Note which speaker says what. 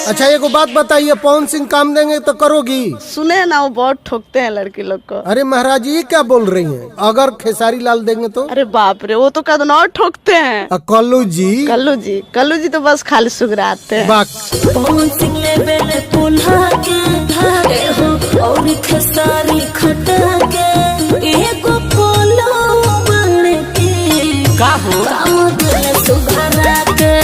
Speaker 1: अच्छा एक बात बताइए, पवन सिंह काम देंगे तो करोगी?
Speaker 2: सुने ना, वो बहुत ठोकते हैं लड़की लोग को।
Speaker 1: अरे महाराज ये क्या बोल रही हैं? अगर खेसारी लाल देंगे तो?
Speaker 2: अरे बाप रे, वो तो कदनौर ठोकते हैं।
Speaker 1: कल्लू जी?
Speaker 2: कल्लू जी तो बस खाली सुगराते हैं।
Speaker 3: पवन सिंह ले बेले पुल्हा के धागे हो और खेसारी खटा के एको पोलो बन के का हो